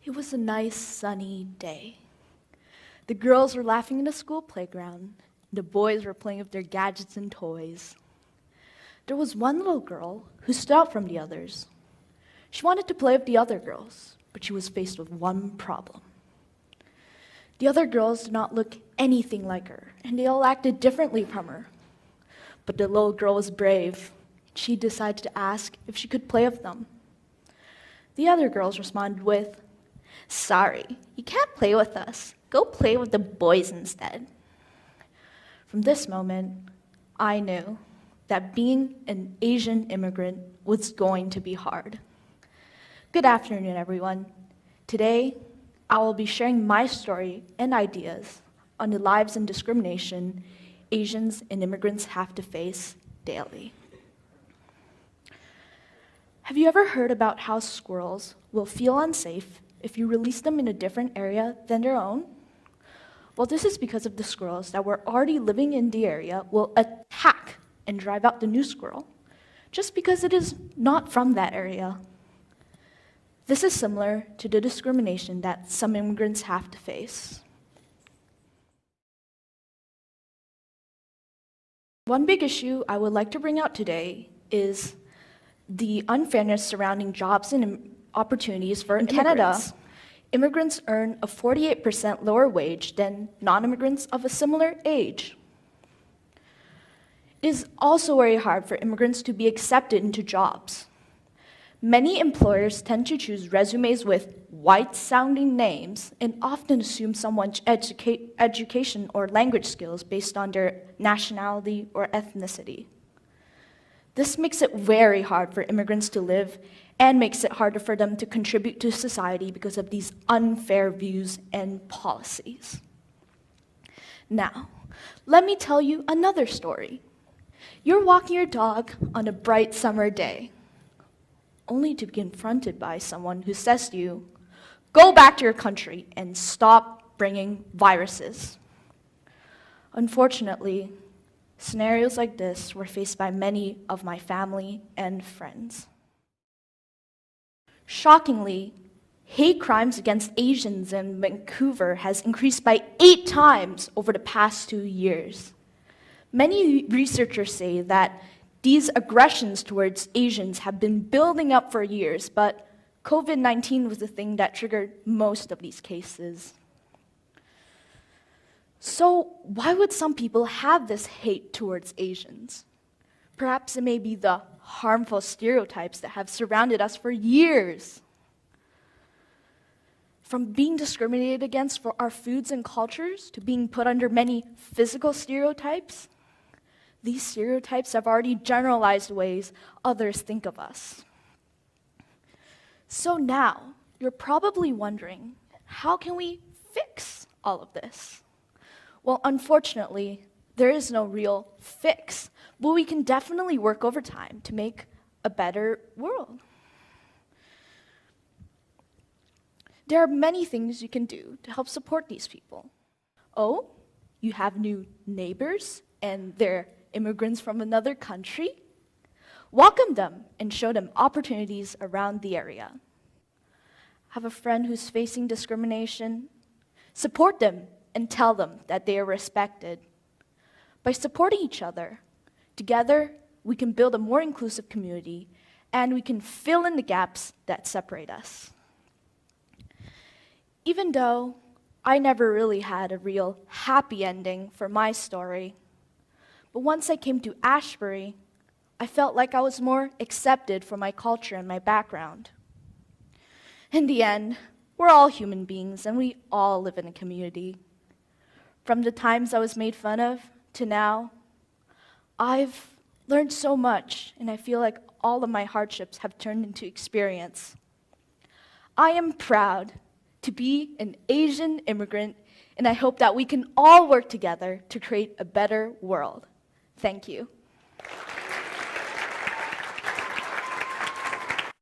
It was a nice sunny day. The girls were laughing in the school playground. The boys were playing with their gadgets and toys. There was one little girl who stood out from the others. She wanted to play with the other girls, but she was faced with one problem. The other girls did not look anything like her, and they all acted differently from her. But the little girl was brave. She decided to ask if she could play with them. The other girls responded with, "Sorry, you can't play with us. Go play with the boys instead." From this moment, I knew that being an Asian immigrant was going to be hard. Good afternoon, everyone. Today, I will be sharing my story and ideas on the lives and discrimination Asians and immigrants have to face daily. Have you ever heard about how squirrels will feel unsafe if you release them in a different area than their own? Well, this is because of the squirrels that were already living in the area will attack and drive out the new squirrel just because it is not from that area. This is similar to the discrimination that some immigrants have to face. One big issue I would like to bring out today is the unfairness surrounding jobs and opportunities for immigrants. In Canada, immigrants earn a 48% lower wage than non-immigrants of a similar age. It is also very hard for immigrants to be accepted into jobs. Many employers tend to choose resumes with white-sounding names and often assume someone's education or language skills based on their nationality or ethnicity. This makes it very hard for immigrants to live and makes it harder for them to contribute to society because of these unfair views and policies. Now, let me tell you another story. You're walking your dog on a bright summer day, only to be confronted by someone who says to you, "Go back to your country and stop bringing viruses." Unfortunately, scenarios like this were faced by many of my family and friends. Shockingly, hate crimes against Asians in Vancouver has increased by 8 times over the past 2 years. Many researchers say that these aggressions towards Asians have been building up for years, but COVID-19 was the thing that triggered most of these cases. So why would some people have this hate towards Asians? Perhaps it may be the harmful stereotypes that have surrounded us for years. From being discriminated against for our foods and cultures to being put under many physical stereotypes, these stereotypes have already generalized ways others think of us. So now, you're probably wondering, how can we fix all of this? Well, unfortunately, there is no real fix, but we can definitely work over time to make a better world. There are many things you can do to help support these people. Oh, you have new neighbors and they're immigrants from another country? Welcome them and show them opportunities around the area. Have a friend who's facing discrimination? Support them and tell them that they are respected. By supporting each other, together we can build a more inclusive community and we can fill in the gaps that separate us. Even though I never really had a real happy ending for my story, but once I came to Ashbury, I felt like I was more accepted for my culture and my background. In the end, we're all human beings and we all live in a community. From the times I was made fun of to now, I've learned so much and I feel like all of my hardships have turned into experience. I am proud to be an Asian immigrant and I hope that we can all work together to create a better world. Thank you.